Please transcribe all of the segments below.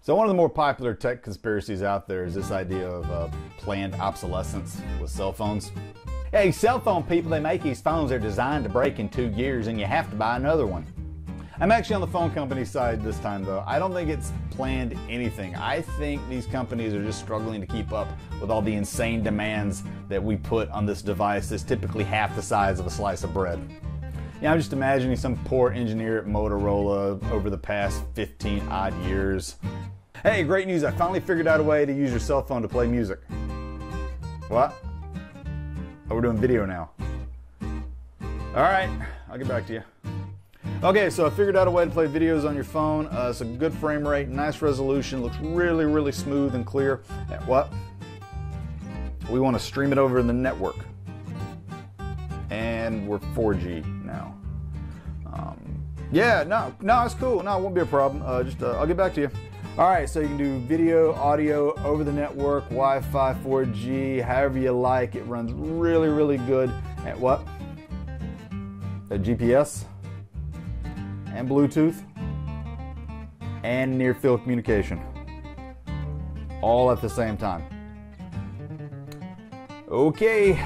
So one of the more popular tech conspiracies out there is this idea of planned obsolescence with cell phones. Hey, cell phone people, they make these phones that are designed to break in 2 years and you have to buy another one. I'm actually on the phone company side this time though. I don't think it's planned anything. I think these companies are just struggling to keep up with all the insane demands that we put on this device that's typically half the size of a slice of bread. Yeah, I'm just imagining some poor engineer at Motorola over the past 15 odd years. Hey, great news, I finally figured out a way to use your cell phone to play music. What? Oh, we're doing video now. All right, I'll get back to you. Okay, so I figured out a way to play videos on your phone. It's a good frame rate, nice resolution, looks really, really smooth and clear. What? We want to stream it over the network. And we're 4G now. Yeah, no, it's cool. No, it won't be a problem. I'll get back to you. All right, so you can do video, audio over the network, Wi-Fi, 4G, however you like. It runs really, really good at what? At GPS and Bluetooth and near-field communication, all at the same time. Okay.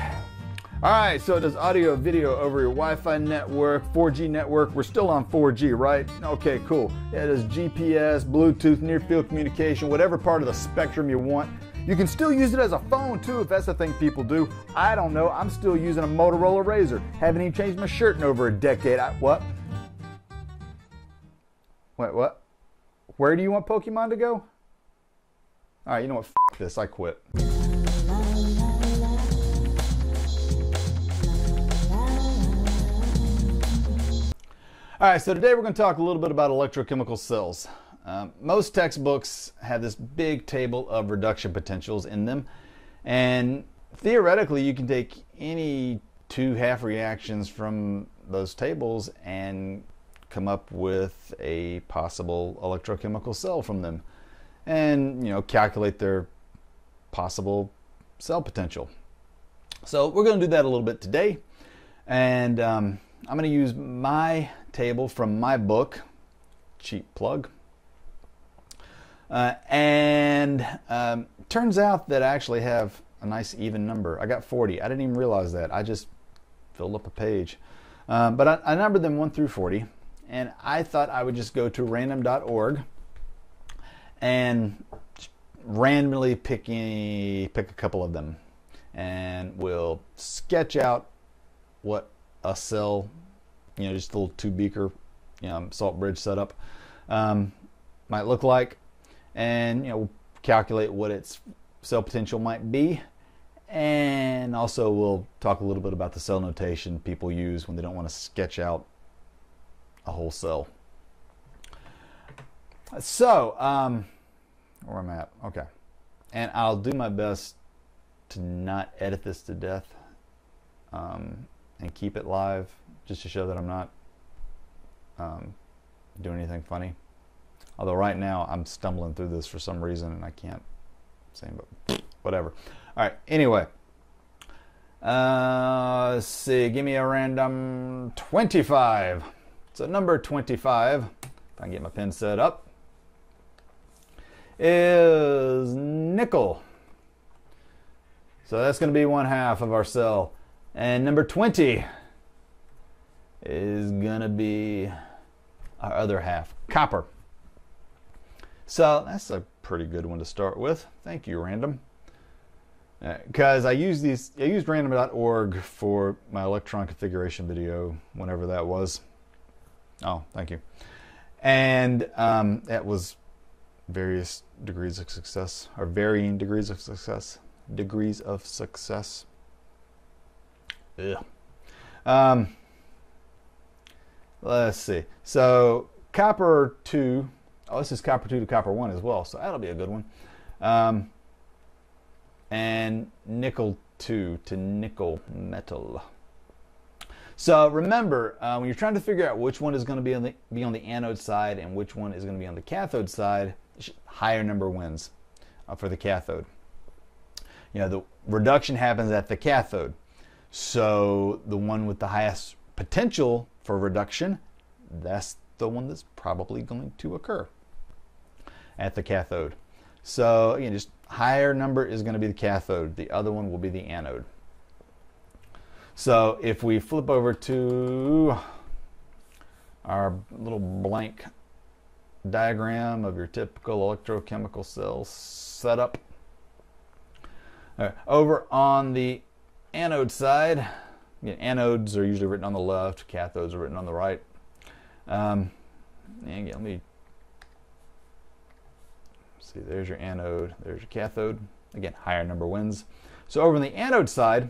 All right, so it does audio, video over your Wi-Fi network, 4G network. We're still on 4G, right? Okay, cool. Yeah, it does GPS, Bluetooth, near-field communication, whatever part of the spectrum you want. You can still use it as a phone too, if that's the thing people do. I don't know. I'm still using a Motorola Razr. Haven't even changed my shirt in over a decade. What? Wait, what? Where do you want Pokemon to go? All right, you know what? F this. I quit. All right, so today we're going to talk a little bit about electrochemical cells. Most textbooks have this big table of reduction potentials in them, and theoretically you can take any two half reactions from those tables and come up with a possible electrochemical cell from them, and calculate their possible cell potential. So we're going to do that a little bit today, and I'm going to use my table from my book, cheap plug, turns out that I actually have a nice even number. I got 40. I didn't even realize that. I just filled up a page, but I numbered them 1 through 40, and I thought I would just go to random.org and randomly pick a couple of them, and we'll sketch out what a cell, just a little 2-beaker, salt bridge setup might look like, and we'll calculate what its cell potential might be, and also we'll talk a little bit about the cell notation people use when they don't want to sketch out a whole cell. So where I'm at, okay, and I'll do my best to not edit this to death and keep it live, just to show that I'm not doing anything funny. Although right now I'm stumbling through this for some reason and I can't say, but whatever. All right, anyway. Let's see, give me a random 25. So number 25, if I can get my pen set up, is nickel. So that's going to be 1/2 of our cell. And number 20 is going to be our other half, copper. So that's a pretty good one to start with. Thank you, Random. Because I used random.org for my electron configuration video, whenever that was. Oh, thank you. And that was various degrees of success, or varying degrees of success. Degrees of success. Ugh. Let's see. So copper 2. Oh, this is copper 2 to copper 1 as well, so that'll be a good one. And nickel 2 to nickel metal. So remember, when you're trying to figure out which one is going to be on the anode side and which one is going to be on the cathode side, higher number wins for the cathode. The reduction happens at the cathode. So the one with the highest potential for reduction, that's the one that's probably going to occur. at the cathode. So again, just higher number is going to be the cathode. The other one will be the anode. So if we flip over to our little blank diagram of your typical electrochemical cell setup. Over on the anode side, anodes are usually written on the left, cathodes are written on the right. And again, let me see, there's your anode, there's your cathode. Again, higher number wins. So over on the anode side,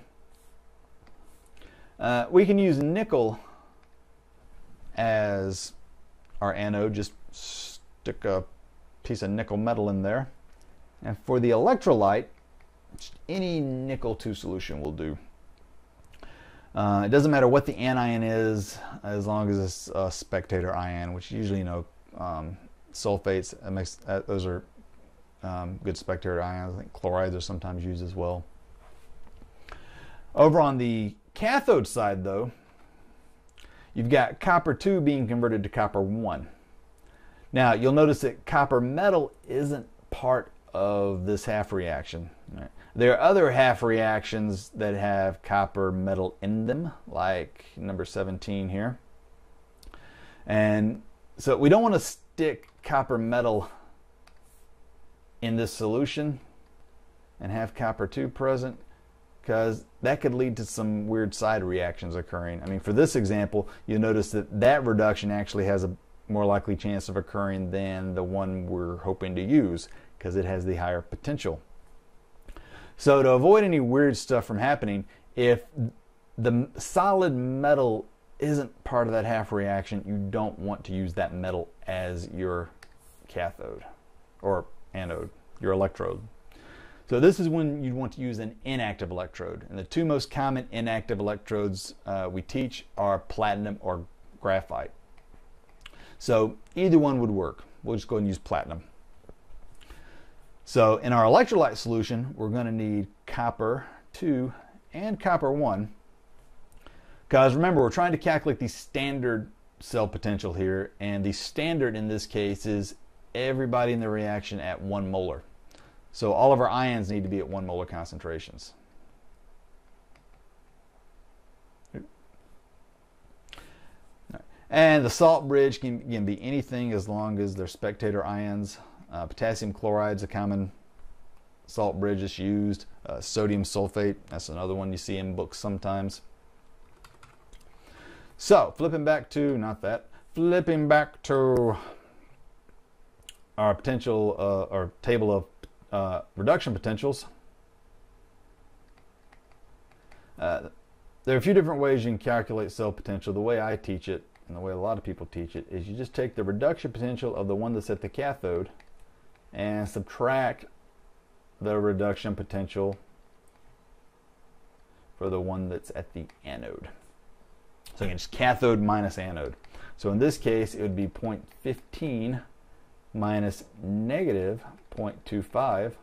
we can use nickel as our anode. Just stick a piece of nickel metal in there. And for the electrolyte, any nickel 2 solution will do. It doesn't matter what the anion is, as long as it's a spectator ion, which usually, sulfates, those are good spectator ions. I think chlorides are sometimes used as well. Over on the cathode side, though, you've got copper 2 being converted to copper 1. Now, you'll notice that copper metal isn't part of this half reaction. Right? There are other half reactions that have copper metal in them, like number 17 here. And so we don't want to stick copper metal in this solution and have copper 2 present, because that could lead to some weird side reactions occurring. I mean, for this example, you'll notice that that reduction actually has a more likely chance of occurring than the one we're hoping to use, because it has the higher potential. So to avoid any weird stuff from happening, if the solid metal isn't part of that half reaction, you don't want to use that metal as your cathode or anode, your electrode. So this is when you want to use an inactive electrode. And the two most common inactive electrodes we teach are platinum or graphite. So either one would work. We'll just go ahead and use platinum. So in our electrolyte solution, we're going to need copper 2 and copper 1. Because remember, we're trying to calculate the standard cell potential here. And the standard in this case is everybody in the reaction at 1 molar. So all of our ions need to be at 1 molar concentrations. And the salt bridge can be anything as long as they're spectator ions. Potassium chloride is a common salt bridge that's used. Sodium sulfate, that's another one you see in books sometimes. So flipping back to our potential, our table of reduction potentials. There are a few different ways you can calculate cell potential. The way I teach it, and the way a lot of people teach it, is you just take the reduction potential of the one that's at the cathode and subtract the reduction potential for the one that's at the anode. So again, it's cathode minus anode. So in this case, it would be 0.15 minus negative 0.25.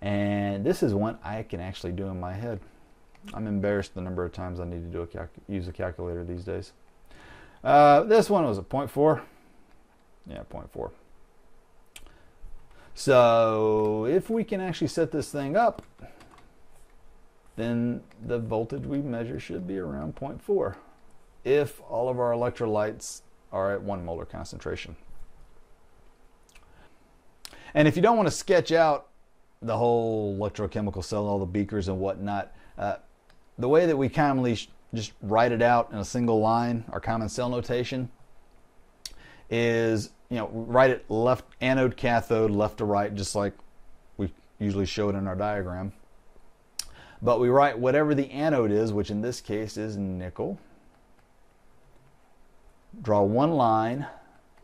And this is one I can actually do in my head. I'm embarrassed the number of times I need to use a calculator these days. This one was a 0.4. Yeah, 0.4. So if we can actually set this thing up, then the voltage we measure should be around 0.4 if all of our electrolytes are at 1 molar concentration. And if you don't want to sketch out the whole electrochemical cell, all the beakers and whatnot, the way that we commonly just write it out in a single line, our common cell notation, is, write it left anode cathode, left to right, just like we usually show it in our diagram. But we write whatever the anode is, which in this case is nickel. Draw one line,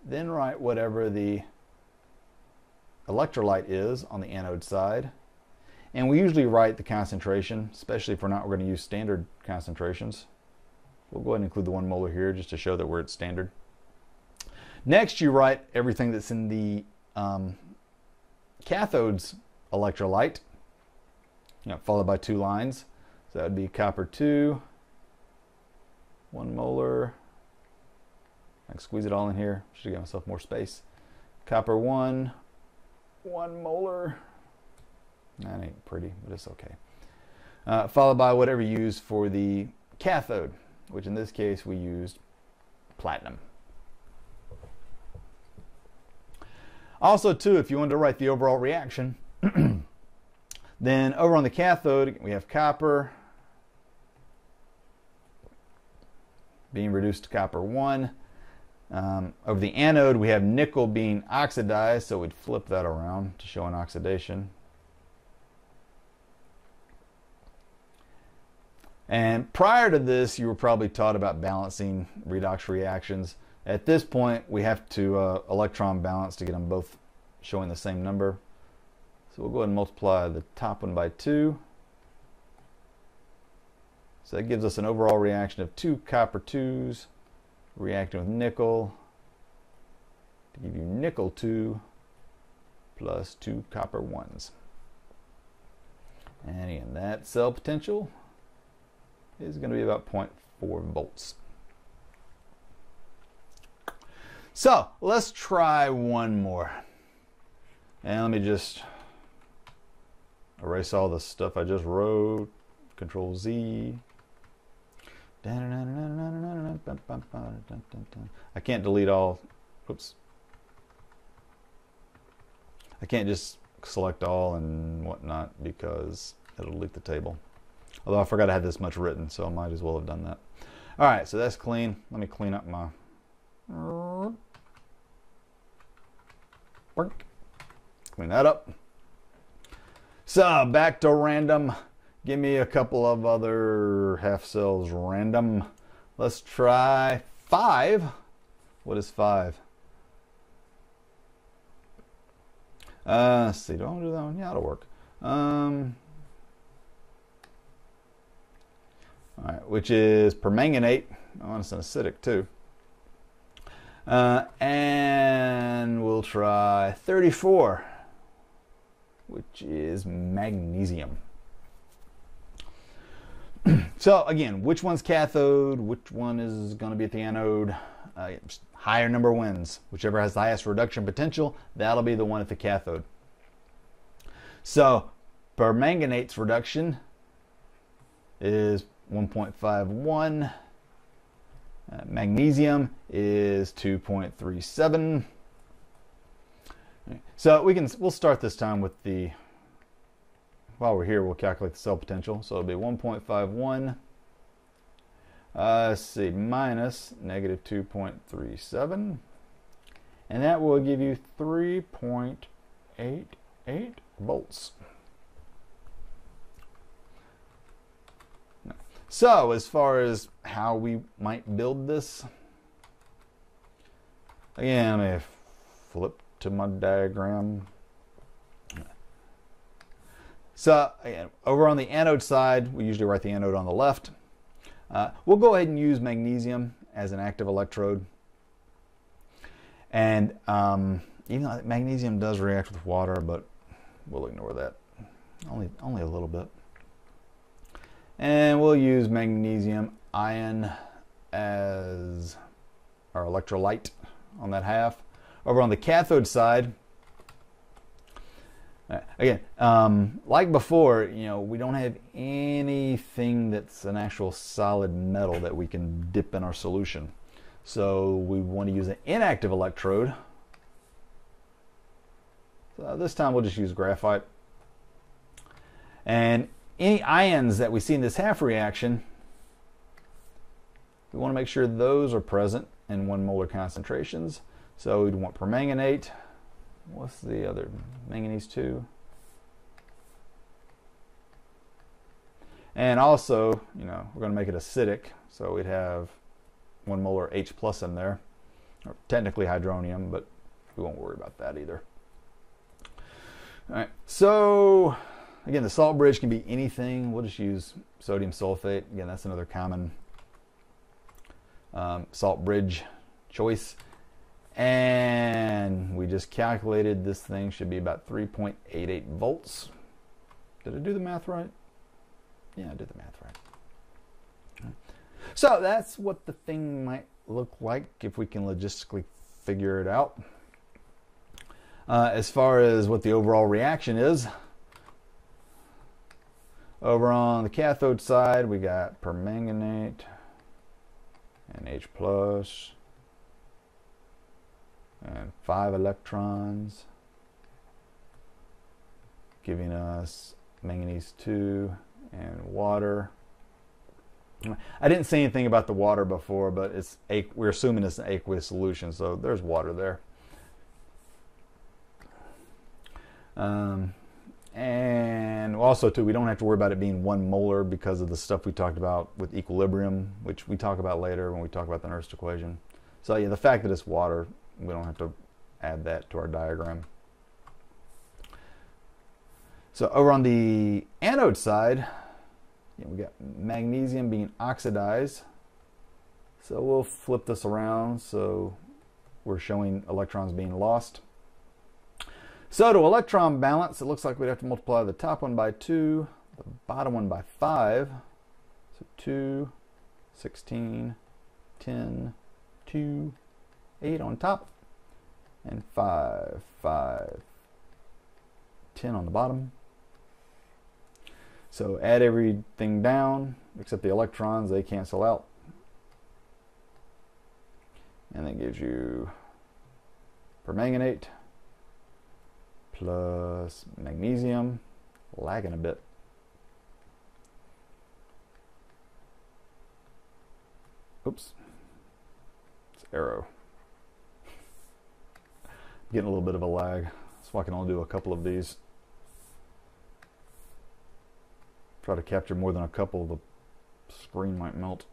then write whatever the electrolyte is on the anode side. And we usually write the concentration, especially if we're going to use standard concentrations. We'll go ahead and include the 1 molar here just to show that we're at standard. Next, you write everything that's in the cathode's electrolyte, followed by 2 lines. So that would be copper 2, 1 molar. I can squeeze it all in here, just to give myself more space. Copper 1, 1 molar. That ain't pretty, but it's okay. Followed by whatever you use for the cathode, which in this case we used platinum. Also, too, if you wanted to write the overall reaction, then over on the cathode we have copper being reduced to copper 1. Over the anode we have nickel being oxidized, so we'd flip that around to show an oxidation. And prior to this, you were probably taught about balancing redox reactions. At this point, we have to electron balance to get them both showing the same number. So we'll go ahead and multiply the top one by 2. So that gives us an overall reaction of 2 copper 2s reacting with nickel to give you nickel 2 plus 2 copper 1s. And again, that cell potential is going to be about 0.4 volts. So let's try one more. And let me just erase all the stuff I just wrote. Control Z. I can't delete all. Oops. I can't just select all and whatnot because it'll delete the table. Although I forgot I had this much written, so I might as well have done that. All right, so that's clean. Let me clean up my... Clean that up. So back to random. Give me a couple of other half cells random. Let's try 5. What is 5? Let's see. Do I want to do that one? Yeah, it'll work. All right, which is permanganate. Oh, it's an acidic too. And we'll try 34, which is magnesium. So again, which one's cathode? Which one is going to be at the anode? Higher number wins. Whichever has the highest reduction potential, that'll be the one at the cathode. So permanganate's reduction is 1.51. Magnesium is 2.37. So we'll start this time with the, while we're here, we'll calculate the cell potential. So it'll be 1.51. Let's see, minus negative 2.37. And that will give you 3.88 volts. So as far as how we might build this, again, let me flip to my diagram. So again, over on the anode side, we usually write the anode on the left. We'll go ahead and use magnesium as an active electrode. And even though magnesium does react with water, but we'll ignore that. Only a little bit. And we'll use magnesium ion as our electrolyte on that half. Over on the cathode side, again, like before, we don't have anything that's an actual solid metal that we can dip in our solution. So we want to use an inactive electrode. So this time we'll just use graphite. And any ions that we see in this half reaction, we want to make sure those are present in 1 molar concentrations. So we'd want permanganate. What's the other? Manganese 2. And also, we're going to make it acidic. So we'd have 1 molar H plus in there. Or technically hydronium, but we won't worry about that either. All right, so again, the salt bridge can be anything. We'll just use sodium sulfate. Again, that's another common salt bridge choice. And we just calculated this thing should be about 3.88 volts. Did I do the math right? Yeah, I did the math right. Okay. So that's what the thing might look like if we can logistically figure it out. As far as what the overall reaction is, over on the cathode side, we got permanganate and H plus and 5 electrons, giving us manganese 2 and water. I didn't say anything about the water before, but we're assuming it's an aqueous solution, so there's water there. And also too, we don't have to worry about it being 1 molar because of the stuff we talked about with equilibrium, which we talk about later when we talk about the Nernst equation. So yeah, the fact that it's water, we don't have to add that to our diagram. So over on the anode side, we got magnesium being oxidized. So we'll flip this around so we're showing electrons being lost. So to electron balance, it looks like we'd have to multiply the top one by 2, the bottom one by 5. So 2, 16, 10, 2, 8 on top, and 5, 5, 10 on the bottom. So add everything down except the electrons, they cancel out. And that gives you permanganate plus magnesium, lagging a bit. Oops, it's arrow. Getting a little bit of a lag, so I can only do a couple of these. Try to capture more than a couple, the screen might melt.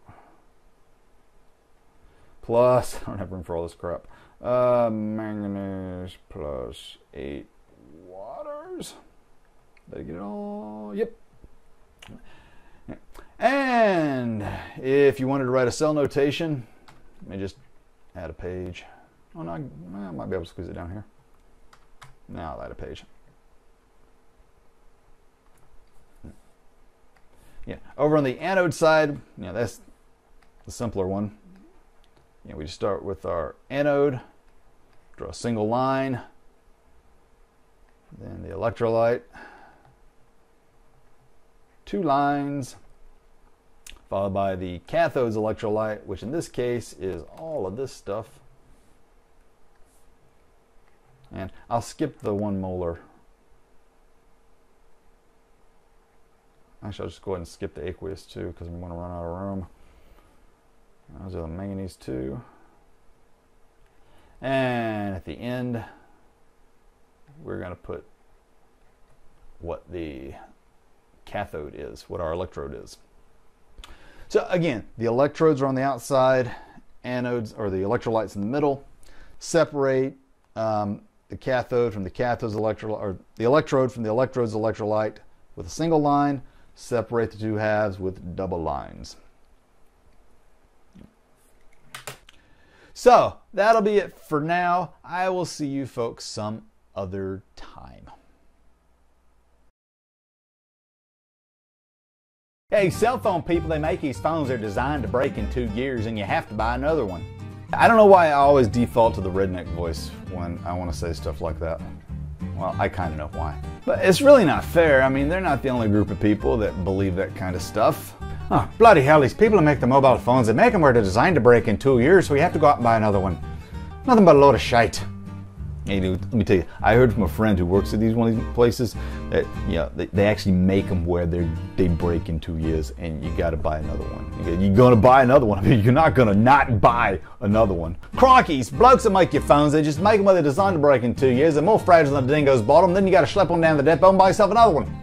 Plus, I don't have room for all this crap. Manganese plus 8 waters. Did I get it all? Yep. And if you wanted to write a cell notation, let me just add a page. Oh no, I might be able to squeeze it down here. Now I'll add a page. Yeah, over on the anode side, that's the simpler one. We just start with our anode, draw a single line, then the electrolyte, 2 lines, followed by the cathode's electrolyte, which in this case is all of this stuff. And I'll skip the 1 molar. Actually, I'll just go ahead and skip the aqueous too because I'm going to run out of room. Those are the manganese 2. And at the end, we're going to put what the cathode is, what our electrode is. So again, the electrodes are on the outside, anodes, or the electrolytes in the middle. Separate the cathode from the cathode's electrolyte, or the electrode from the electrode's electrolyte with a single line. Separate the 2 halves with double lines. So that'll be it for now. I will see you folks some other time. Hey, cell phone people, they make these phones, they're designed to break in 2 years and you have to buy another one. I don't know why I always default to the redneck voice when I want to say stuff like that. Well, I kind of know why. But it's really not fair. I mean, they're not the only group of people that believe that kind of stuff. Oh, bloody hell, these people who make the mobile phones, they make them where they're designed to break in 2 years, so we have to go out and buy another one. Nothing but a load of shite. Hey, dude, let me tell you, I heard from a friend who works at one of these places that they actually make them where they break in 2 years, and you got to buy another one. You're going to buy another one. I mean, you're not going to not buy another one. Crockies, blokes that make your phones, they just make them where they're designed to break in 2 years. They're more fragile than a dingo's bottom. Then you got to schlep them down the depot and buy yourself another one.